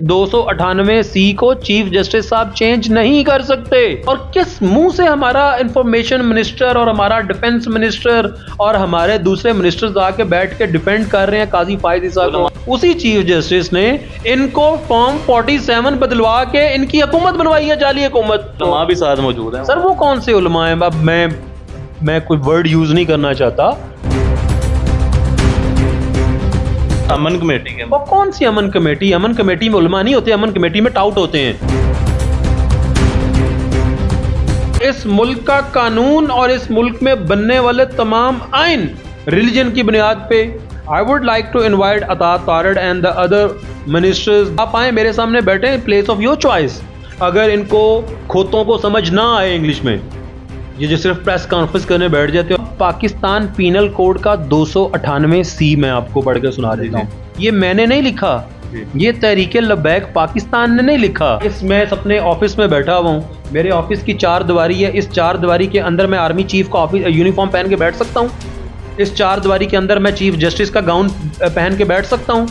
298C کو chief justice صاحب change نہیں کر سکتے. اور کس منہ سے ہمارا انفارمیشن منسٹر اور ہمارا ڈیفنس منسٹر اور ہمارے دوسرے منسٹرز آ کے بیٹھ کے ڈیفینڈ کر رہے ہیں قاضی فائز عیسیٰ کو. اسی چیف جسٹس نے ان کو فارم 47 بدلوا کے ان کی حکومت بنوائی ہے، جعلی حکومت. علماء بھی ساتھ موجود ہیں. سر وہ کون سے علماء ہیں؟ اب میں کوئی ورڈ یوز نہیں کرنا چاہتا. امن کمیٹی کے وہ کون سی امن کمیٹی؟ امن کمیٹی میں علماء نہیں ہوتے، امن کمیٹی میں ٹاؤٹ ہوتے ہیں. اس ملک کا قانون اور اس ملک میں بننے والے تمام آئین ریلیجن کی بنیاد پہ. I would like to invite Ataa Tarid and the other ministers. آپ آئیں میرے سامنے بیٹھیں، پلیس آف یور چوائس. اگر ان کو کھوتوں کو سمجھ نہ آئے انگلش میں، یہ جو صرف پریس کانفرنس کرنے بیٹھ جاتے ہو. پاکستان پینل کوڈ کا 298C میں آپ کو پڑھ کے سنا دیتا ہوں. یہ میں نے نہیں لکھا، یہ تحریک لبیک پاکستان نے نہیں لکھا. اس میں اپنے آفس میں بیٹھا ہوا ہوں، میرے آفس کی 4 دیواری ہے. اس 4 دیواری کے اندر میں آرمی چیف کا یونیفارم پہن کے بیٹھ سکتا ہوں. اس 4 دیواری کے اندر میں چیف جسٹس کا گاؤن پہن کے بیٹھ سکتا ہوں.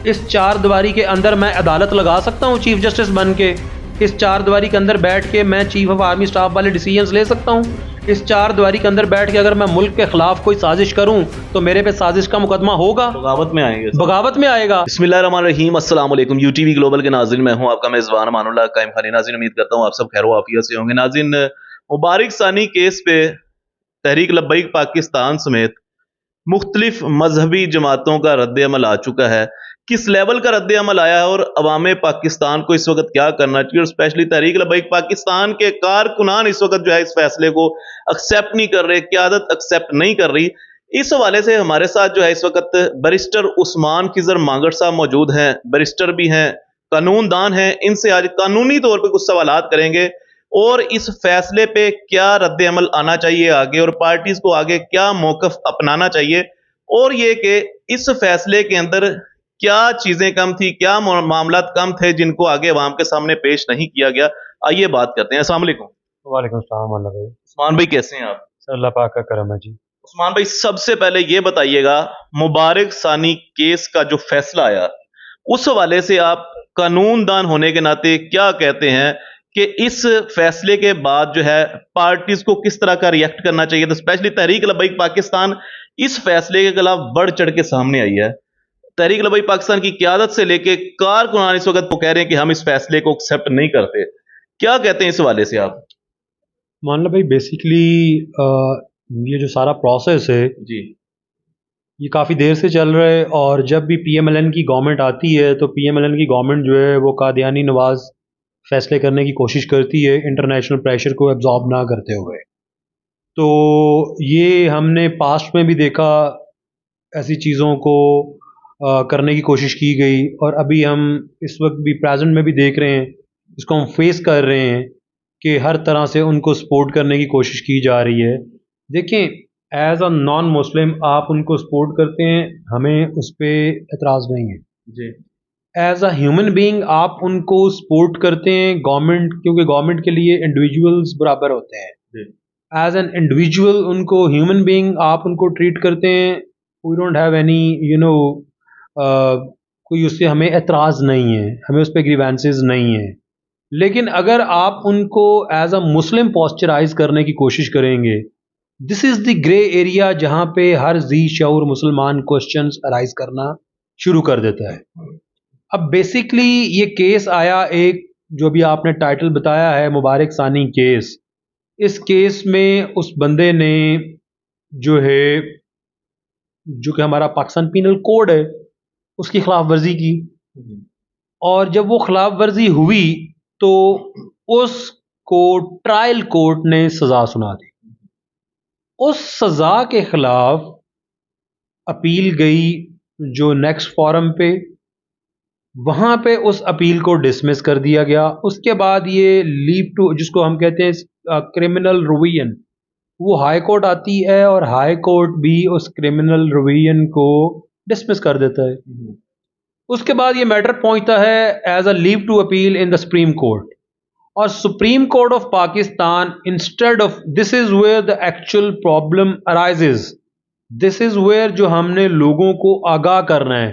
اس 4 دیواری کے اندر میں عدالت لگا سکتا ہوں چیف جسٹس بن کے. اس 4 دیواری کے اندر بیٹھ کے میں چیف آف آرمی اسٹاف والے ڈیسیجنز لے سکتا ہوں. اس 4 دیواری کے اندر بیٹھ کے اگر میں ملک کے خلاف کوئی سازش کروں تو میرے پہ سازش کا مقدمہ ہوگا، بغاوت میں آئیں گے. بغاوت میں آئے گا. بسم اللہ الرحمن الرحیم. السلام علیکم یو ٹی وی گلوبل کے ناظرین، میں ہوں آپ کا میزبان امان اللہ قائم خانی. ناظرین امید کرتا ہوں آپ سب خیر و عافیت سے ہوں گے. ناظرین مبارک ثانی کیس پہ تحریک لبیک پاکستان سمیت مختلف مذہبی جماعتوں کا رد عمل آ چکا ہے. کس لیول کا رد عمل آیا ہے اور عوام پاکستان کو اس وقت کیا کرنا چاہیے، اور اسپیشلی تحریک لبیک پاکستان کے کارکنان اس وقت جو ہے اس فیصلے کو ایکسیپٹ نہیں کر رہے، قیادت ایکسیپٹ نہیں کر رہی. اس حوالے سے ہمارے ساتھ جو ہے اس وقت بیرسٹر عثمان خضر مانگڑ صاحب موجود ہیں. بیرسٹر بھی ہیں، قانون دان ہیں. ان سے آج قانونی طور پہ کچھ سوالات کریں گے اور اس فیصلے پہ کیا رد عمل آنا چاہیے آگے، اور پارٹیز کو آگے کیا موقف اپنانا چاہیے، اور یہ کہ اس فیصلے کے اندر کیا چیزیں کم تھی، کیا معاملات کم تھے جن کو آگے عوام کے سامنے پیش نہیں کیا گیا. آئیے بات کرتے ہیں. السلام علیکم. وعلیکم السلام. اللہ بھائی. عثمان بھائی کیسے ہیں آپ؟ سر اللہ پاک کا کرم ہے جی. عثمان بھائی سب سے پہلے یہ بتائیے گا، مبارک ثانی کیس کا جو فیصلہ آیا اس حوالے سے آپ قانون دان ہونے کے ناطے کیا کہتے ہیں کہ اس فیصلے کے بعد جو ہے پارٹیز کو کس طرح کا ریئیکٹ کرنا چاہیے؟ تو اسپیشلی تحریک لبیک پاکستان اس فیصلے کے خلاف بڑھ چڑھ کے سامنے آئی ہے. تحریک لبیک پاکستان کی قیادت سے لے کے کارکنان اس وقت وہ کہہ رہے ہیں کہ ہم اس فیصلے کو ایکسیپٹ نہیں کرتے. کیا کہتے ہیں اس حوالے سے آپ؟ مان لو بھائی بیسیکلی یہ جو سارا پروسیس ہے جی یہ کافی دیر سے چل رہا ہے، اور جب بھی پی ایم ایل این کی گورنمنٹ آتی ہے تو پی ایم ایل این کی گورنمنٹ جو ہے وہ قادیانی نواز فیصلے کرنے کی کوشش کرتی ہے انٹرنیشنل پریشر کو ایبزارب نہ کرتے ہوئے. تو یہ ہم نے پاسٹ میں بھی دیکھا، ایسی چیزوں کو کرنے کی کوشش کی گئی، اور ابھی ہم اس وقت بھی پریزنٹ میں بھی دیکھ رہے ہیں، اس کو ہم فیس کر رہے ہیں کہ ہر طرح سے ان کو سپورٹ کرنے کی کوشش کی جا رہی ہے. دیکھیں ایز اے نان مسلم آپ ان کو سپورٹ کرتے ہیں، ہمیں اس پہ اعتراض نہیں ہے. جی ایز اے ہیومن بینگ آپ ان کو سپورٹ کرتے ہیں، گورنمنٹ کیونکہ گورنمنٹ کے لیے انڈیویجولز برابر ہوتے ہیں. ایز این انڈیویجول ان کو ہیومن بینگ آپ ان کو ٹریٹ کرتے ہیں. وی ڈونٹ ہیو اینی کوئی اس سے ہمیں اعتراض نہیں ہے، ہمیں اس پہ گریوینسز نہیں ہیں. لیکن اگر آپ ان کو ایز اے مسلم پوسچرائز کرنے کی کوشش کریں گے، دس از دی گرے ایریا جہاں پہ ہر ذی شعور مسلمان کوشچنز ارائز کرنا شروع کر دیتا ہے. اب بیسکلی یہ کیس آیا ایک جو بھی آپ نے ٹائٹل بتایا ہے مبارک ثانی کیس. اس کیس میں اس بندے نے جو کہ ہمارا پاکستان پینل کوڈ ہے اس کی خلاف ورزی کی، اور جب وہ خلاف ورزی ہوئی تو اس کو ٹرائل کورٹ نے سزا سنا دی. اس سزا کے خلاف اپیل گئی جو نیکسٹ فورم پہ، وہاں پہ اس اپیل کو ڈسمس کر دیا گیا. اس کے بعد یہ لیو ٹو جس کو ہم کہتے ہیں کرمنل ریویژن، وہ ہائی کورٹ آتی ہے اور ہائی کورٹ بھی اس کرمنل ریویژن کو ڈسمس کر دیتا ہے. اس کے بعد یہ میٹر پہنچتا ہے as a leave to appeal in the Supreme Court, اور Supreme court of Pakistan instead of this is where the actual problem arises, this is where جو ہم نے لوگوں کو آگاہ کرنا ہے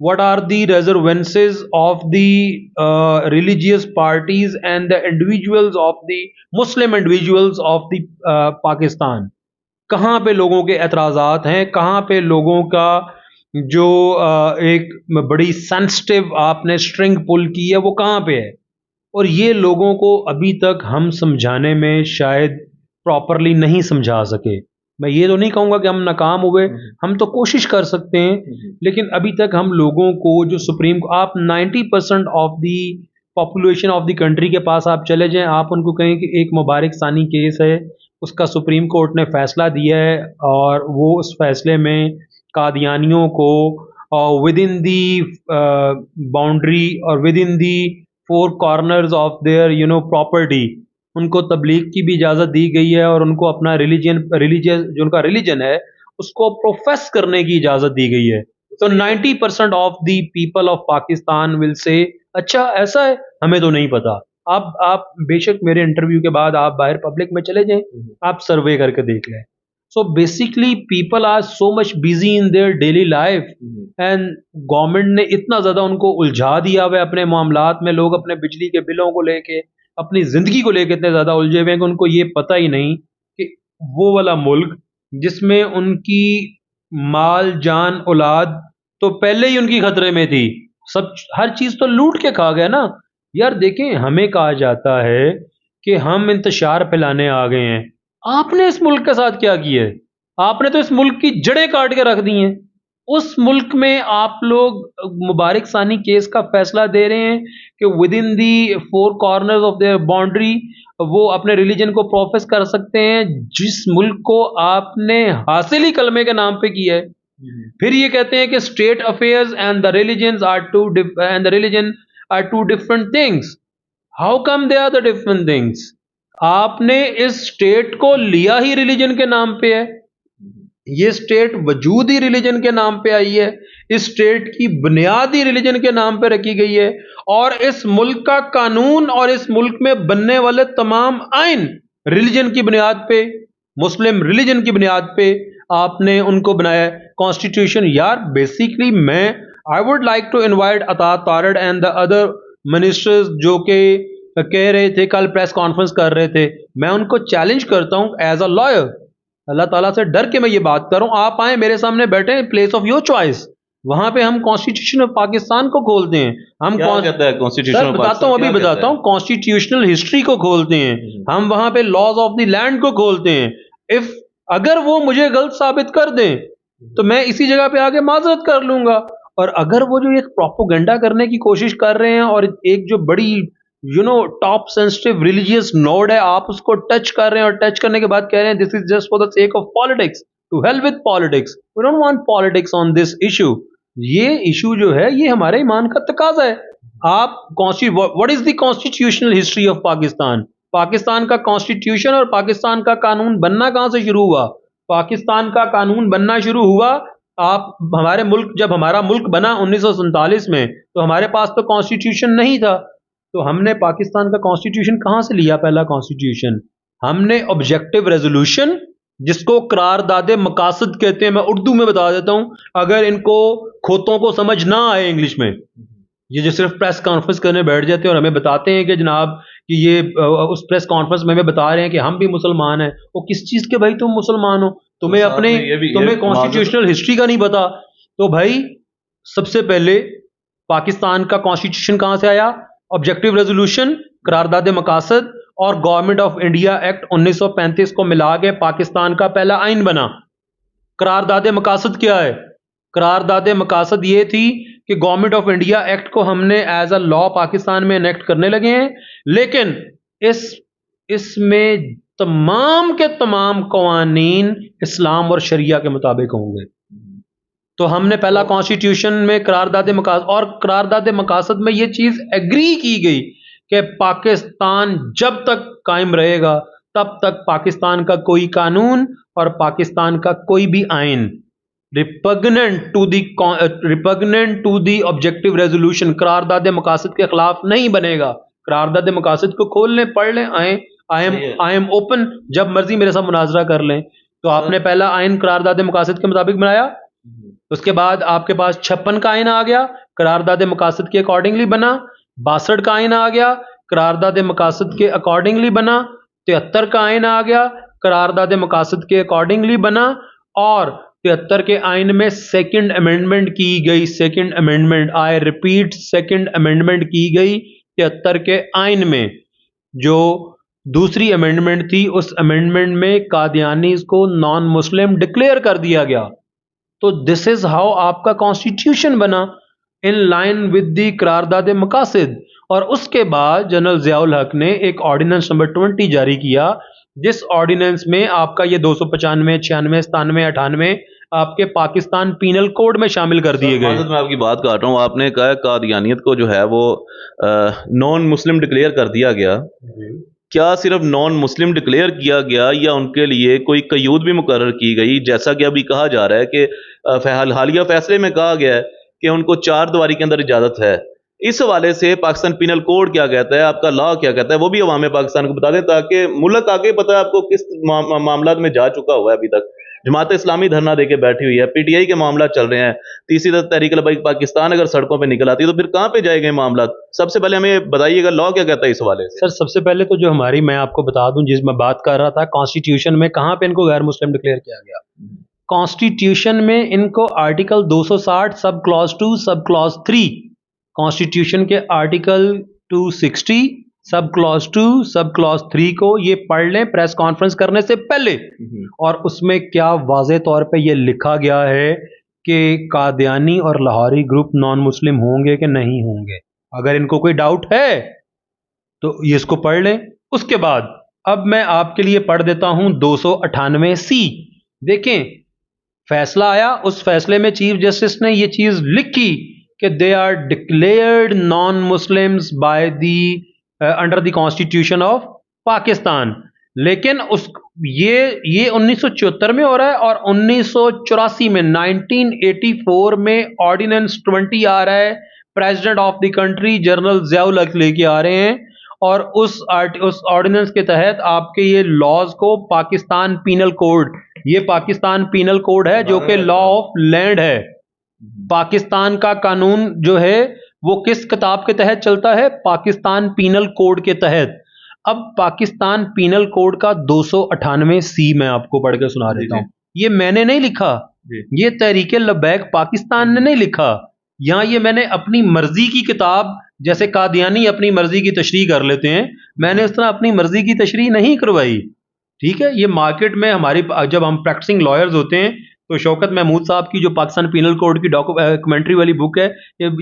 What are the reservances of the religious parties and the individuals of the Muslim individuals of the Pakistan. کہاں پہ لوگوں کے اعتراضات ہیں, کہاں پہ لوگوں کا جو ایک بڑی سینسٹیو آپ نے اسٹرنگ پل کی ہے وہ کہاں پہ ہے, اور یہ لوگوں کو ابھی تک ہم سمجھانے میں شاید پراپرلی نہیں سمجھا سکے. میں یہ تو نہیں کہوں گا کہ ہم ناکام ہوئے, ہم تو کوشش کر سکتے ہیں, لیکن ابھی تک ہم لوگوں کو جو سپریم آپ 90% of the population of the country کے پاس آپ چلے جائیں, آپ ان کو کہیں کہ ایک مبارک ثانی کیس ہے, اس کا سپریم کورٹ نے فیصلہ دیا ہے, اور وہ اس فیصلے میں قادیانیوں کو ود ان دی باؤنڈری اور within the four corners of their property ان کو تبلیغ کی بھی اجازت دی گئی ہے, اور ان کو اپنا ریلیجیس جو ان کا ریلیجن ہے اس کو پروفیس کرنے کی اجازت دی گئی ہے. تو 90% of the people of Pakistan will سے اچھا ایسا ہے, ہمیں تو نہیں پتا. اب آپ بے شک میرے انٹرویو کے بعد آپ باہر پبلک میں چلے جائیں, آپ سروے کر کے دیکھ لیں. So basically people are so much busy in their daily life, and government نے اتنا زیادہ ان کو الجھا دیا ہوا ہے اپنے معاملات میں. لوگ اپنے بجلی کے بلوں کو لے کے, اپنی زندگی کو لے کے اتنے زیادہ الجھے ہوئے ہیں کہ ان کو یہ پتہ ہی نہیں کہ وہ والا ملک جس میں ان کی مال جان اولاد تو پہلے ہی ان کی خطرے میں تھی, سب ہر چیز تو لوٹ کے کھا گیا نا یار. دیکھیں ہمیں کہا جاتا ہے کہ ہم انتشار پھیلانے آ گئے ہیں, آپ نے اس ملک کے ساتھ کیا کیا ہے؟ آپ نے تو اس ملک کی جڑیں کاٹ کے رکھ دی ہیں. اس ملک میں آپ لوگ مبارک ثانی کیس کا فیصلہ دے رہے ہیں کہ within the four corners of their boundary وہ اپنے ریلیجن کو پروفیس کر سکتے ہیں, جس ملک کو آپ نے حاصل ہی کلمے کے نام پہ کیا ہے. پھر یہ کہتے ہیں کہ state affairs and the religion are two different things. How come they are the different things? آپ نے اس اسٹیٹ کو لیا ہی ریلیجن کے نام پہ ہے, یہ اسٹیٹ وجود ہی ریلیجن کے نام پہ آئی ہے, اس اسٹیٹ کی بنیاد ہی ریلیجن کے نام پہ رکھی گئی ہے, اور اس ملک کا قانون اور اس ملک میں بننے والے تمام آئین ریلیجن کی بنیاد پہ, مسلم ریلیجن کی بنیاد پہ آپ نے ان کو بنایا ہے. کانسٹیٹیوشن یار بیسیکلی میں I would like to invite Atta Tarar and the other ministers جو کہ کہہ رہے تھے, کل پریس کانفرنس کر رہے تھے, میں ان کو چیلنج کرتا ہوں ایز اے لائر, اللہ تعالیٰ سے ڈر کے میں یہ بات کر رہا ہوں, آپ آئیں میرے سامنے بیٹھیں, پلیس آف یور چوائس, وہاں پہ ہم کانسٹیٹیوشن آف پاکستان کو کھولتے ہیں. ہم بتاتا ہوں, ابھی بتاتا ہوں, کانسٹیٹیوشنل ہسٹری کو کھولتے ہیں, ہم وہاں پہ لاز آف دی لینڈ کو کھولتے ہیں. اگر وہ مجھے غلط ثابت کر دیں تو میں اسی جگہ پہ آگے معذرت کر لوں گا, اور اگر وہ جو ایک پروپوگنڈا کرنے کی کوشش کر رہے ہیں اور ایک جو بڑی ٹاپ سینسٹیو ریلیجیس نوڈ ہے, آپ اس کو ٹچ کر رہے ہیں, اور ٹچ کرنے کے بعد کہہ رہے ہیں this is just for the sake of politics, to hell with politics, we don't want politics on this issue. یہ ایشو جو ہے یہ ہمارے ایمان کا تقاضا ہے. آپ what is the constitutional history of Pakistan? Pakistan کا کانسٹیٹیوشن اور پاکستان کا قانون بننا کہاں سے شروع ہوا؟ پاکستان کا قانون بننا شروع ہوا ہمارے ملک, جب ہمارا ملک بنا 1947 میں, تو ہمارے پاس تو کانسٹیٹیوشن نہیں تھا. تو ہم نے پاکستان کا کانسٹیٹیوشن کہاں سے لیا؟ پہلا کانسٹیٹیوشن ہم نے آبجیکٹو ریزولوشن, جس کو قرارداد مقاصد کہتے ہیں, میں اردو میں بتا دیتا ہوں اگر ان کو کھوتوں کو سمجھ نہ آئے انگلش میں, یہ جو صرف پریس کانفرنس کرنے بیٹھ جاتے ہیں اور ہمیں بتاتے ہیں کہ جناب کہ یہ اس پریس کانفرنس میں ہمیں بتا رہے ہیں کہ ہم بھی مسلمان ہیں. وہ کس چیز کے بھائی تم مسلمان ہو؟ تمہیں کانسٹیٹیوشنل ہسٹری کا نہیں پتا. تو بھائی سب سے پہلے پاکستان کا کانسٹیٹیوشن کہاں سے آیا؟ آبجیکٹو ریزولوشن, قرارداد مقاصد اور گورنمنٹ آف انڈیا ایکٹ 1935 کو ملا کے پاکستان کا پہلا آئین بنا. قرارداد مقاصد کیا ہے؟ قرارداد مقاصد یہ تھی کہ گورنمنٹ آف انڈیا ایکٹ کو ہم نے ایز اے لا پاکستان میں انیکٹ کرنے لگے ہیں, لیکن اس میں تمام کے تمام قوانین اسلام اور شریعہ کے مطابق ہوں گے. تو ہم نے پہلا کانسٹیٹیوشن میں قرارداد مقاصد, اور قرارداد مقاصد میں یہ چیز ایگری کی گئی کہ پاکستان جب تک قائم رہے گا تب تک پاکستان کا کوئی قانون اور پاکستان کا کوئی بھی آئین repugnant to the objective resolution, قرارداد مقاصد کے خلاف نہیں بنے گا. قرارداد مقاصد کو کھول لیں, پڑھ لیں, آئی ایم اوپن, جب مرضی میرے ساتھ مناظرہ کر لیں. تو آپ نے پہلا آئین قرارداد مقاصد کے مطابق بنایا, اس کے بعد آپ کے پاس 56 کا آئین آ گیا, قرارداد مقاصد کے اکارڈنگلی بنا. 62 کا آئین آ گیا, قرارداد مقاصد کے اکارڈنگلی بنا. 73 کا آئین آ گیا, قرارداد مقاصد کے اکارڈنگلی بنا. اور 73 کے آئین میں سیکنڈ امینڈمنٹ کی گئی, second amendment, I repeat, second amendment کی گئی 73 کے آئین میں. جو دوسری امینڈمنٹ تھی, اس امینڈمنٹ میں قادیانیز کو نان مسلم ڈکلیئر کر دیا گیا. تو دس از ہاؤ آپ کا کانسٹیٹیوشن بنا, ان لائن ود دی قرارداد مقاصد. اور اس کے بعد جنرل ضیاء الحق نے ایک آرڈیننس نمبر 20 جاری کیا, جس آرڈیننس میں آپ کا یہ 295, 96, 97, 98 آپ کے پاکستان پینل کوڈ میں شامل کر دیے گئے. میں آپ کی بات کر رہا ہوں, آپ نے کہا قادیانیت کو جو ہے وہ نان مسلم ڈکلیئر کر دیا گیا. کیا صرف نان مسلم ڈکلیئر کیا گیا یا ان کے لیے کوئی قیود بھی مقرر کی گئی؟ جیسا کہ ابھی کہا جا رہا ہے کہ حالیہ فیصلے میں کہا گیا ہے کہ ان کو 4 دیواری کے اندر اجازت ہے. اس حوالے سے پاکستان پینل کوڈ کیا کہتا ہے, آپ کا لا کیا کہتا ہے, وہ بھی عوام پاکستان کو بتا دیں تاکہ ملک آگے پتہ ہے آپ کو کس معاملات میں جا چکا ہوا ہے. ابھی تک جماعت اسلامی دھرنا دے کے بیٹھی ہوئی ہے, پی ٹی آئی کے معاملات چل رہے ہیں, تیسری تحریک لبیک پاکستان اگر سڑکوں پہ نکل آتی ہے تو پھر کہاں پہ جائے گئے معاملات؟ سب سے پہلے ہمیں بتائیے گا لا کیا کہتا ہے اس حوالے سے. سر سب سے پہلے تو جو ہماری, میں آپ کو بتا دوں جس میں بات کر رہا تھا, کانسٹیٹیوشن میں کہاں پہ ان کو غیر مسلم ڈکلیئر کیا گیا. کانسٹیٹیوشن میں ان کو article 260 sub class 2 sub class 3, constitution کے article 260 sub class 2 sub class 3 کو یہ پڑھ لیں پریس کانفرنس کرنے سے پہلے. اور اس میں کیا واضح طور پہ یہ لکھا گیا ہے کہ قادیانی اور لاہوری گروپ نان مسلم ہوں گے کہ نہیں ہوں گے. اگر ان کو کوئی ڈاؤٹ ہے تو یہ اس کو پڑھ لیں. اس کے بعد اب میں آپ کے لیے پڑھ دیتا ہوں 298C. دیکھیں فیصلہ آیا, اس فیصلے میں چیف جسٹس نے یہ چیز لکھی کہ they are declared non Muslims by the under the constitution of Pakistan. لیکن یہ 1974 میں ہو رہا ہے, اور 1984 میں 1984 میں آرڈیننس 20 آ رہا ہے, president of the country general Zia الحق لے کے آ رہے ہیں. اور اس آرڈیننس کے تحت آپ کے یہ لاز کو پاکستان پینل کوڈ, یہ پاکستان پینل کوڈ ہے جو کہ لا آف لینڈ ہے. پاکستان کا قانون جو ہے وہ کس کتاب کے تحت چلتا ہے؟ پاکستان پینل کوڈ کے تحت. اب پاکستان پینل کوڈ کا 298C میں آپ کو پڑھ کے سنا دیتا ہوں. یہ میں نے نہیں لکھا, یہ تحریک لبیک پاکستان نے نہیں لکھا. یہاں یہ میں نے اپنی مرضی کی کتاب, جیسے قادیانی اپنی مرضی کی تشریح کر لیتے ہیں, میں نے اس طرح اپنی مرضی کی تشریح نہیں کروائی. ٹھیک ہے, یہ مارکیٹ میں ہماری جب ہم پریکٹسنگ لائرز ہوتے ہیں تو شوکت محمود صاحب کی جو پاکستان پینل کوڈ کی کمنٹری والی بک ہے,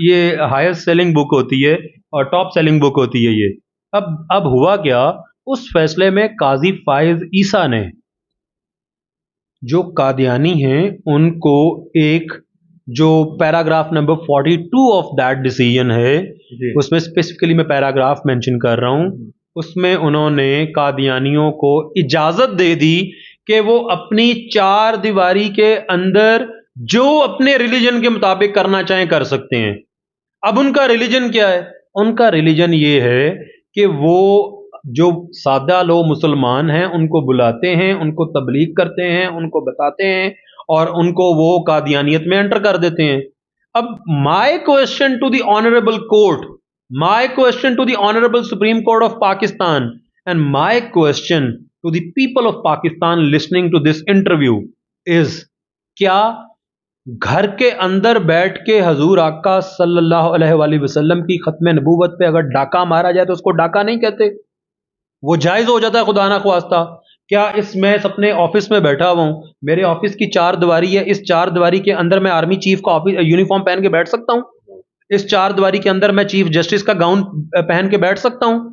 یہ ہائیسٹ سیلنگ بک ہوتی ہے اور ٹاپ سیلنگ بک ہوتی ہے یہ. اب ہوا کیا, اس فیصلے میں قاضی فائز عیسیٰ نے, جو قادیانی ہیں, ان کو ایک جو paragraph number 42 of that decision ہے, اس میں اسپیسیفکلی میں پیراگراف مینشن کر رہا ہوں, اس میں انہوں نے قادیانیوں کو اجازت دے دی کہ وہ اپنی 4 دیواری کے اندر جو اپنے ریلیجن کے مطابق کرنا چاہیں کر سکتے ہیں. اب ان کا ریلیجن کیا ہے؟ ان کا ریلیجن یہ ہے کہ وہ جو سادہ لو مسلمان ہیں ان کو بلاتے ہیں, ان کو تبلیغ کرتے ہیں, ان کو بتاتے ہیں, اور ان کو وہ قادیانیت میں انٹر کر دیتے ہیں. اب my question to the honourable court, my question to the honourable supreme court of Pakistan, and my question to the people of Pakistan listening to this interview is, کیا گھر کے اندر بیٹھ کے حضور آقا صلی اللہ علیہ وآلہ وسلم کی ختم نبوت پہ اگر ڈاکہ مارا جائے تو اس کو ڈاکہ نہیں کہتے؟ وہ جائز ہو جاتا ہے خدا نہ خواستہ. کیا میں اپنے آفس میں بیٹھا ہوا ہوں, میرے آفس کی 4 دیواری ہے, اس 4 دیواری کے اندر میں آرمی چیف کا یونیفارم پہن کے بیٹھ سکتا ہوں؟ اس 4 دیواری کے اندر میں چیف جسٹس کا گاؤن پہن کے بیٹھ سکتا ہوں؟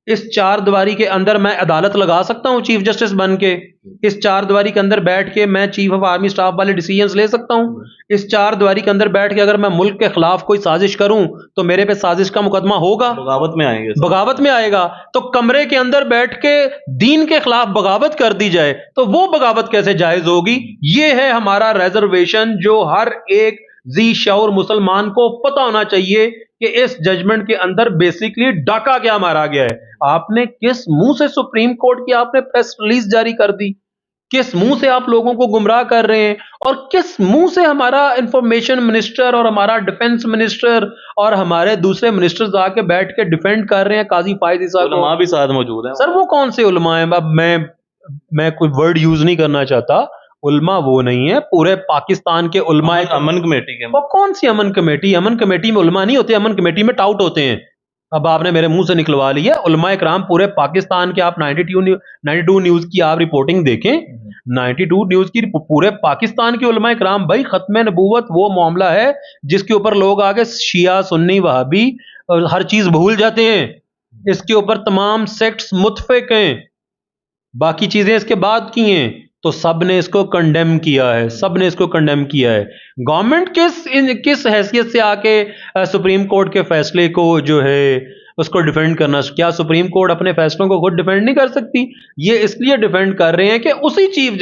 اس 4 دیواری کے اندر میں عدالت لگا سکتا ہوں چیف جسٹس بن کے؟ اس 4 دیواری کے اندر بیٹھ کے میں چیف آف آرمی سٹاف والے ڈیسیژنز لے سکتا ہوں؟ اس 4 دیواری کے اندر بیٹھ کے اگر میں ملک کے خلاف کوئی سازش کروں تو میرے پہ سازش کا مقدمہ ہوگا؟ بغاوت میں آئیں گے, بغاوت میں آئے گا. تو کمرے کے اندر بیٹھ کے دین کے خلاف بغاوت کر دی جائے تو وہ بغاوت کیسے جائز ہوگی؟ یہ ہے ہمارا ریزرویشن جو ہر ایک ذی شعور مسلمان کو پتہ ہونا چاہیے کہ اس ججمنٹ کے اندر بیسیکلی ڈاکہ کیا مارا گیا ہے. آپ نے کس منہ سے سپریم کورٹ کی آپ نے پریس ریلیز جاری کر دی؟ کس منہ سے آپ لوگوں کو گمراہ کر رہے ہیں؟ اور کس منہ سے ہمارا انفارمیشن منسٹر اور ہمارا ڈیفنس منسٹر اور ہمارے دوسرے منسٹرز آ کے بیٹھ کے ڈیفینڈ کر رہے ہیں قاضی فائز عیسیٰ کو؟ علماء بھی ساتھ موجود ہیں. سر وہ کون سے علماء ہیں؟ اب میں کوئی ورڈ یوز نہیں کرنا چاہتا. علماء وہ نہیں ہے، پورے پاکستان کے علماء. امن کمیٹی کے وہ کون سی امن کمیٹی؟ امن کمیٹی میں علماء نہیں ہوتے، امن کمیٹی میں ٹاؤٹ ہوتے ہیں. اب آپ نے میرے منہ سے نکلوا لیا. علماء کرام پورے پاکستان کے، آپ 92 نیوز کی آپ رپورٹنگ دیکھیں. 92 نیوز کی پورے پاکستان کے علماء کرام، بھائی ختم نبوت وہ معاملہ ہے جس کے اوپر لوگ آگے شیعہ سنی وہابی ہر چیز بھول جاتے ہیں. اس کے اوپر تمام سیکٹس متفق ہیں، باقی چیزیں اس کے بعد کی ہیں. تو سب نے اس کو کنڈیم کیا ہے، سب نے اس کو کنڈیم کیا ہے. گورنمنٹ کس حیثیت سے آ کے سپریم کورٹ کے فیصلے کو جو ہے اس کو ڈیفینڈ کرنا؟ کیا سپریم کورٹ اپنے فیصلوں کو خود ڈیفینڈ نہیں کر سکتی؟ یہ اس لیے ڈیفینڈ کر رہے ہیں کہ اسی چیف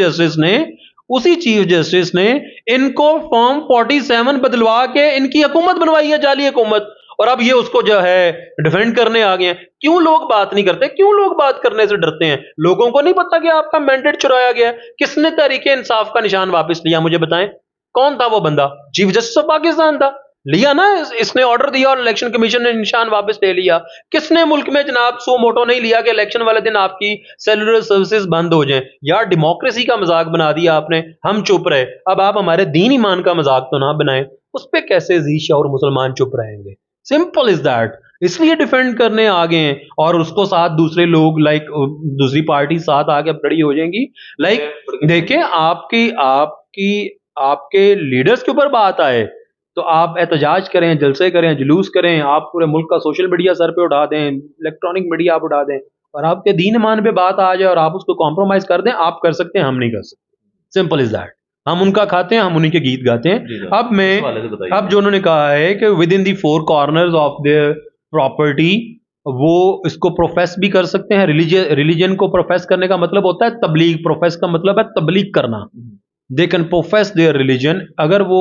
جسٹس نے ان کو فارم 47 بدلوا کے ان کی حکومت بنوائی ہے، جعلی حکومت. اور اب یہ اس کو جو ہے ڈیفینڈ کرنے آ گئے ہیں. کیوں لوگ بات نہیں کرتے؟ کیوں لوگ بات کرنے سے ڈرتے ہیں؟ لوگوں کو نہیں پتا کہ آپ کا مینڈیٹ چرایا گیا ہے. کس نے تحریک انصاف کا نشان واپس لیا؟ مجھے بتائیں کون تھا وہ بندہ؟ چیف جسٹس آف پاکستان تھا. لیا نا، اس نے آرڈر دیا اور الیکشن کمیشن نے نشان واپس لے لیا. کس نے ملک میں جناب سو موٹو نہیں لیا کہ الیکشن والے دن آپ کی سیلولر سروسز بند ہو جائیں؟ یار ڈیموکریسی کا مذاق بنا دیا آپ نے، ہم چپ رہے. اب آپ ہمارے دین ایمان کا مذاق تو نہ بنائیں. اس پہ کیسے ذی شعور مسلمان چپ رہیں گے؟ Simple is that. اس لیے ڈیفینڈ کرنے آگے ہیں، اور اس کو ساتھ دوسرے لوگ لائک دوسری پارٹی ساتھ آگے کھڑی ہو جائیں گی. لائک دیکھیں، آپ کے لیڈرز کے اوپر بات آئے تو آپ احتجاج کریں، جلسے کریں، جلوس کریں، آپ پورے ملک کا سوشل میڈیا سر پہ اٹھا دیں، الیکٹرانک میڈیا آپ اٹھا دیں، اور آپ کے دین ایمان پہ بات آ جائے اور آپ اس کو کمپرومائز کر دیں. آپ کر سکتے ہیں، ہم نہیں کر سکتے. Simple is that. ہم ان کا کھاتے ہیں، ہم انہیں کے گیت گاتے ہیں. اب جو انہوں نے کہا ہے کہ within the 4 corners of their property, وہ اس کو پروفیس بھی کر سکتے ہیں. ریلیجن کو پروفیس کرنے کا مطلب ہوتا ہے تبلیغ. پروفیس کا مطلب ہے تبلیغ کرنا. They can profess their religion. اگر وہ،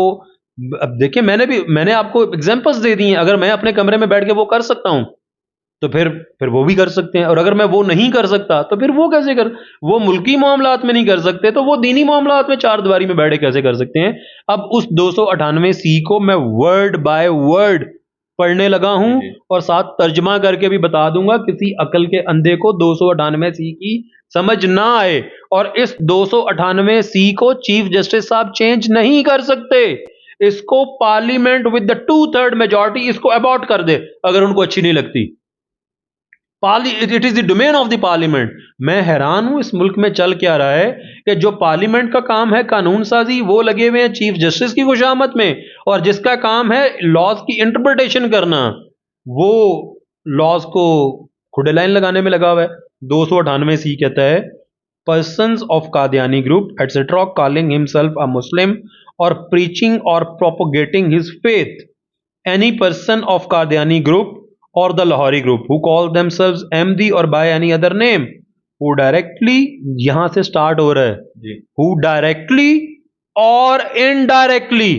اب دیکھیں میں نے آپ کو ایگزامپلس دے دی ہیں. اگر میں اپنے کمرے میں بیٹھ کے وہ کر سکتا ہوں تو پھر وہ بھی کر سکتے ہیں. اور اگر میں وہ نہیں کر سکتا تو پھر وہ کیسے وہ ملکی معاملات میں نہیں کر سکتے تو وہ دینی معاملات میں 4 دیواری میں بیٹھے کیسے کر سکتے ہیں؟ اب اس 298C کو میں ورڈ بائی ورڈ پڑھنے لگا ہوں اور ساتھ ترجمہ کر کے بھی بتا دوں گا. کسی عقل کے اندھے کو 298C کی سمجھ نہ آئے. اور اس 298C کو چیف جسٹس صاحب چینج نہیں کر سکتے. اس کو پارلیمنٹ ود دا 2/3 میجورٹی اس کو اباٹ کر دے اگر ان کو اچھی نہیں لگتی. It is the domain of the parliament. میں حیران ہوں اس ملک میں چل کیا رہا ہے کہ جو پارلیمنٹ کا کام ہے قانون سازی، وہ لگے ہوئے ہیں چیف جسٹس کی خوشامد میں، اور جس کا کام ہے لاز کی انٹرپریٹیشن کرنا، وہ لاز کو کھڑے لائن لگانے میں لگا ہوا ہے. 298C کہتا ہے persons of Qadiani group etc calling himself a Muslim or preaching or propagating his faith. Any person of Qadiani group or the Lahori group who call themselves Ahmadi or by any other name, who directly، یہاں سے start ہو رہا ہے، who directly or indirectly.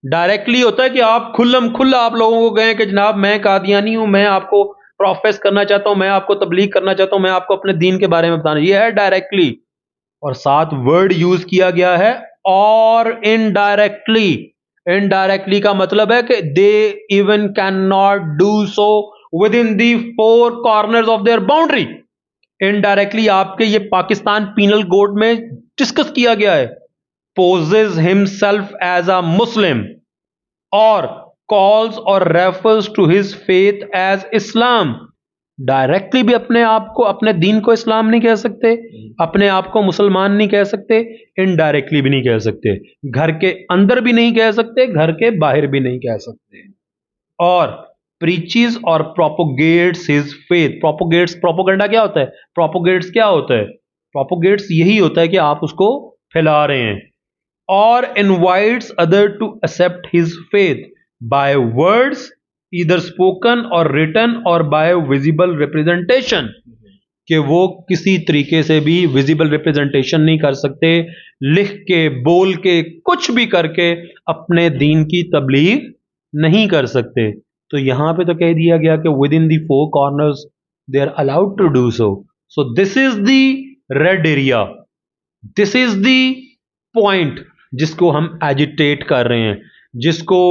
Directly ہوتا ہے کہ آپ کھلم کھلا آپ لوگوں کو کہیں کہ جناب میں قادیانی ہوں، میں آپ کو پروفیس کرنا چاہتا ہوں، میں آپ کو تبلیغ کرنا چاہتا ہوں، میں آپ کو اپنے دین کے بارے میں بتانا. یہ ہے ڈائریکٹلی. اور ساتھ ورڈ یوز کیا گیا ہے اور انڈائریکٹلی. انڈائریکٹلی کا مطلب ہے کہ they even can not do so within the 4 corners of their boundary. Indirectly آپ کے یہ پاکستان پینل کوڈ میں ڈسکس کیا گیا ہے. poses himself as a Muslim or calls or refers to his faith as Islam. Directly بھی اپنے آپ کو، اپنے دین کو اسلام نہیں کہہ سکتے، اپنے آپ کو مسلمان نہیں کہہ سکتے، انڈائریکٹلی بھی نہیں کہہ سکتے، گھر کے اندر بھی نہیں کہہ سکتے، گھر کے باہر بھی نہیں کہہ سکتے. اور preaches اور propagates his faith. پروپوگنڈا کیا ہوتا ہے؟ پروپوگیٹس کیا ہوتا ہے؟ پروپوگیٹس یہی ہوتا ہے کہ آپ اس کو پھیلا رہے ہیں. اور invites other to accept his faith by words either spoken or written or by visible representation. کہ وہ کسی طریقے سے بھی visible representation نہیں کر سکتے، لکھ کے، بول کے، کچھ بھی کر کے اپنے دین کی تبلیغ نہیں کر سکتے. تو یہاں پہ تو کہہ دیا گیا کہ within the four corners they are allowed to do so. So this is the red area, this is the point جس کو ہم ایجیٹیٹ کر رہے ہیں, جس کو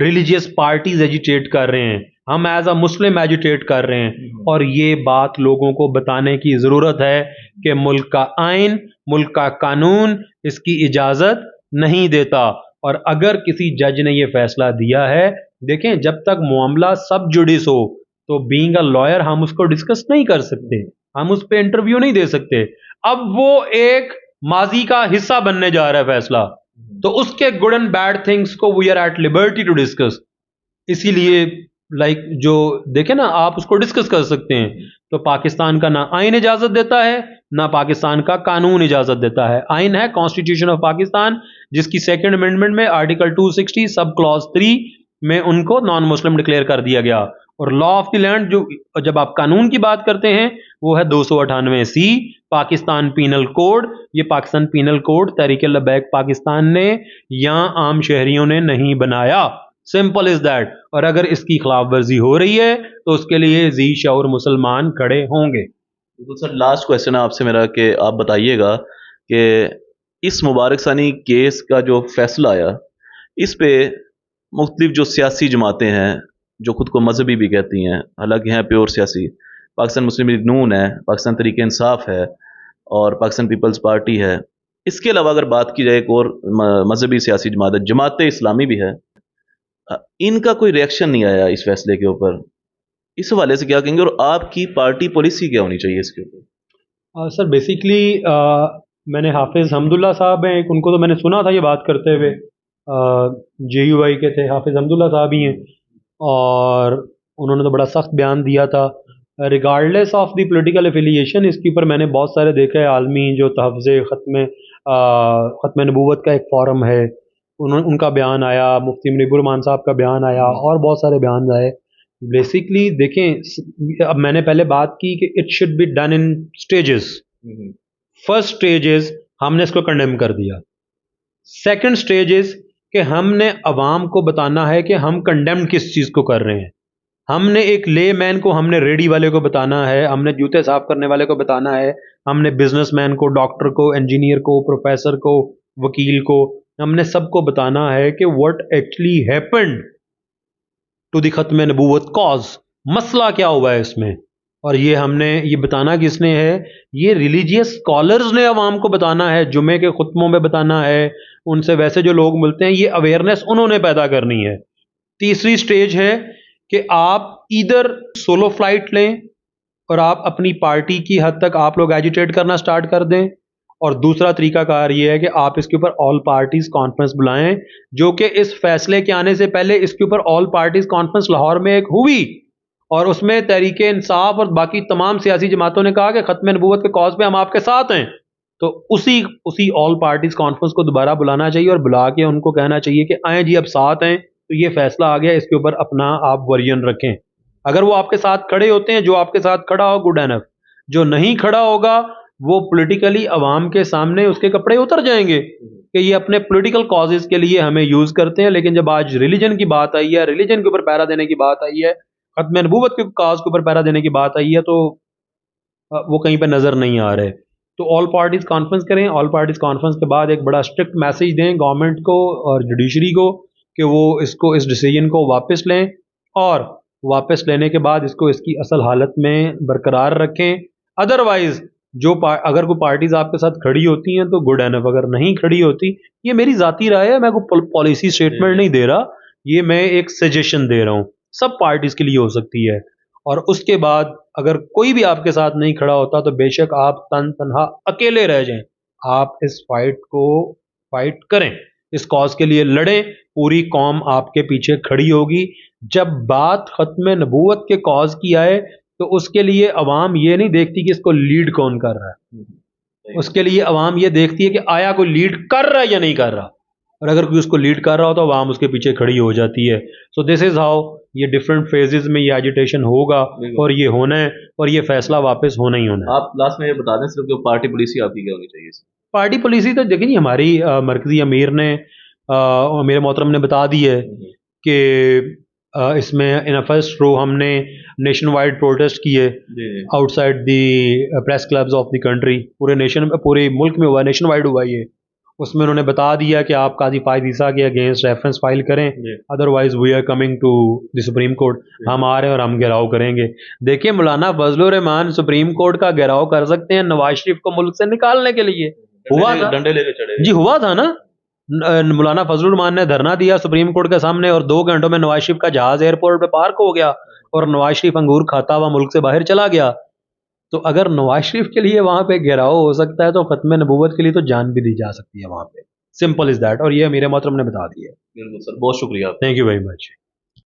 ریلیجیس پارٹیز ایجیٹیٹ کر رہے ہیں, ہم ایز اے مسلم ایجیٹیٹ کر رہے ہیں. اور یہ بات لوگوں کو بتانے کی ضرورت ہے کہ ملک کا آئین, ملک کا قانون اس کی اجازت نہیں دیتا. اور اگر کسی جج نے یہ فیصلہ دیا ہے, دیکھیں جب تک معاملہ سب جوڈس ہو تو بینگ اے لائر ہم اس کو ڈسکس نہیں کر سکتے, ہم اس پہ انٹرویو نہیں دے سکتے. اب وہ ایک ماضی کا حصہ بننے جا رہا ہے فیصلہ, تو اس کے گڈ اینڈ بیڈ تھنگس کو we are at liberty to discuss. اسی لیے جو دیکھیں نا, آپ اس کو ڈسکس کر سکتے ہیں. تو پاکستان کا نہ آئین اجازت دیتا ہے, نہ پاکستان کا قانون اجازت دیتا ہے. آئین ہے کانسٹیٹیوشن آف پاکستان, جس کی سیکنڈ امینڈمنٹ میں آرٹیکل 260 سب کلاز 3 میں ان کو نان مسلم ڈکلیئر کر دیا گیا. اور لا آف دی لینڈ جو جب آپ قانون کی بات کرتے ہیں وہ ہے 298C پاکستان پینل کوڈ. یہ پاکستان پینل کوڈ تحریک لبیک پاکستان نے یا عام شہریوں نے نہیں بنایا, سمپل از دیٹ. اور اگر اس کی خلاف ورزی ہو رہی ہے تو اس کے لیے ذی شعور مسلمان کھڑے ہوں گے. بالکل سر, لاسٹ کویشچن ہے آپ سے میرا کہ آپ بتائیے گا کہ اس مبارک ثانی کیس کا جو فیصلہ آیا, اس پہ مختلف جو سیاسی جماعتیں ہیں جو خود کو مذہبی بھی کہتی ہیں, حالانکہ ہیں پیور سیاسی, پاکستان مسلم لیگ نون ہے, پاکستان تحریک انصاف ہے, اور پاکستان پیپلز پارٹی ہے. اس کے علاوہ اگر بات کی جائے ایک اور مذہبی سیاسی جماعت ہے, جماعت اسلامی بھی ہے, ان کا کوئی ریئیکشن نہیں آیا اس فیصلے کے اوپر. اس حوالے سے کیا کہیں گے, اور آپ کی پارٹی پالیسی کیا ہونی چاہیے اس کے اوپر؟ سر بیسیکلی میں نے حافظ حمداللہ صاحب ہیں, ان کو تو میں نے سنا تھا یہ بات کرتے ہوئے, JUI کے تھے, حافظ حمداللہ صاحب ہی ہیں, اور انہوں نے تو بڑا سخت بیان دیا تھا regardless of the political affiliation. اس کے اوپر میں نے بہت سارے دیکھے ہیں عالمی جو تحفظ ختم نبوت کا ایک فورم ہے, ان کا بیان آیا, مفتی منیب الرحمان صاحب کا بیان آیا, اور بہت سارے بیان آئے. بیسکلی دیکھیں, اب میں نے پہلے بات کی کہ it should be done in stages. First stage is ہم نے اس کو کنڈیم کر دیا. سیکنڈ اسٹیج از کہ ہم نے عوام کو بتانا ہے کہ ہم کنڈیم کس چیز کو کر رہے ہیں. ہم نے ایک لے مین کو, ہم نے ریڈی والے کو بتانا ہے, ہم نے جوتے صاف کرنے والے کو بتانا ہے, ہم نے بزنس مین کو, ڈاکٹر کو, انجینئر کو, پروفیسر کو, وکیل کو, ہم نے سب کو بتانا ہے کہ what actually happened to the ختم نبوت کاز, مسئلہ کیا ہوا ہے اس میں. اور یہ ہم نے یہ بتانا کس نے ہے, یہ ریلیجیس اسکالرز نے عوام کو بتانا ہے, جمعے کے خطبوں میں بتانا ہے, ان سے ویسے جو لوگ ملتے ہیں یہ اویئرنیس انہوں نے پیدا کرنی ہے. تیسری سٹیج ہے کہ آپ ادھر سولو فلائٹ لیں اور آپ اپنی پارٹی کی حد تک آپ لوگ ایجیٹیٹ کرنا سٹارٹ کر دیں, اور دوسرا طریقہ کار یہ ہے کہ آپ اس کے اوپر آل پارٹیز کانفرنس بلائیں, جو کہ اس فیصلے کے آنے سے پہلے اس کے اوپر آل پارٹیز کانفرنس لاہور میں ایک ہوئی, اور اس میں تحریک انصاف اور باقی تمام سیاسی جماعتوں نے کہا کہ ختم نبوت کے کاز پہ ہم آپ کے ساتھ ہیں. تو اسی آل پارٹیز کانفرنس کو دوبارہ بلانا چاہیے, اور بلا کے ان کو کہنا چاہیے کہ آئیں جی اب ساتھ ہیں, تو یہ فیصلہ آ گیا, اس کے اوپر اپنا آپ ورژن رکھیں. اگر وہ آپ کے ساتھ کھڑے ہوتے ہیں, جو آپ کے ساتھ کھڑا ہو گڈ اینف, جو نہیں کھڑا ہوگا وہ پولیٹیکلی عوام کے سامنے اس کے کپڑے اتر جائیں گے کہ یہ اپنے پولیٹیکل کازز کے لیے ہمیں یوز کرتے ہیں. لیکن جب آج ریلیجن کی بات آئی ہے, ریلیجن کے اوپر پہرا دینے کی بات آئی ہے, ختم نبوت کے کاز کے اوپر پہرا دینے کی بات آئی ہے, تو وہ کہیں پہ نظر نہیں آ رہے. تو آل پارٹیز کانفرنس کریں, آل پارٹیز کانفرنس کے بعد ایک بڑا اسٹرکٹ میسج دیں گورنمنٹ کو اور جوڈیشری کو کہ وہ اس ڈیسیجن کو واپس لیں, اور واپس لینے کے بعد اس کو اس کی اصل حالت میں برقرار رکھیں. ادروائز اگر کوئی پارٹیز آپ کے ساتھ کھڑی ہوتی ہیں تو گڈ اینف, اگر نہیں کھڑی ہوتی, یہ میری ذاتی رائے ہے, میں کوئی پالیسی اسٹیٹمنٹ نہیں دے رہا, یہ میں ایک سجیشن دے رہا ہوں, سب پارٹیز کے لیے ہو سکتی ہے. اور اس کے بعد اگر کوئی بھی آپ کے ساتھ نہیں کھڑا ہوتا تو بے شک آپ تنہا اکیلے رہ جائیں, آپ اس فائٹ کریں, اس کاز کے لیے لڑیں, پوری قوم آپ کے پیچھے کھڑی ہوگی. جب بات ختم نبوت کے کاز کی آئے تو اس کے لیے عوام یہ نہیں دیکھتی کہ اس کو لیڈ کون کر رہا ہے, اس کے لیے عوام یہ دیکھتی ہے کہ آیا کوئی لیڈ کر رہا ہے یا نہیں کر رہا, اور اگر کوئی اس کو لیڈ کر رہا ہو تو عوام اس کے پیچھے کھڑی ہو جاتی ہے. سو دس از ہاؤ یہ ڈفرینٹ فیزز میں یہ ایجیٹیشن ہوگا, اور یہ ہونا ہے, اور یہ فیصلہ واپس ہونا ہی ہونا ہے. آپ لاسٹ میں یہ بتا دیں صرف کہ پارٹی پالیسی آپ کی کیا ہونی چاہیے؟ پارٹی پالیسی تو دیکھیں جی, ہماری مرکزی امیر نے, امیر محترم نے بتا دی ہے کہ اس میں ان فرسٹ رو ہم نے نیشن وائڈ پروٹیسٹ کیے جی جی outside the press clubs of the country. پورے نیشن میں، پورے ملک میں ہوا، نیشن وائڈ ہوا یہ. اس میں انہوں نے بتا دیا کہ آپ قاضی فائز عیسیٰ کے اگینسٹ ریفرنس فائل کریں، جی otherwise we are coming to the Supreme Court. ہم آ رہے ہیں اور ہم گھیراؤ کریں گے. دیکھیے مولانا فضل الرحمان سپریم کورٹ کا گھیراؤ کر سکتے ہیں نواز شریف کو ملک سے نکالنے کے لیے. ہوا تھا ڈنڈے لے کے چڑھے جی، ہوا تھا نا. مولانا فضل الرحمان نے دھرنا دیا سپریم کورٹ کے سامنے اور 2 گھنٹوں میں نواز شریف کا جہاز ایئرپورٹ پہ پارک ہو گیا اور نواز شریف انگور کھاتا ہوا ملک سے باہر چلا گیا. تو اگر نواز شریف کے لیے وہاں پہ گھیراؤ ہو سکتا ہے تو ختم نبوت کے لیے تو جان بھی دی جا سکتی ہے وہاں پہ. Simple is that. اور یہ امیر محترم نے بتا دیا. بالکل سر، بہت شکریہ. Thank you very much.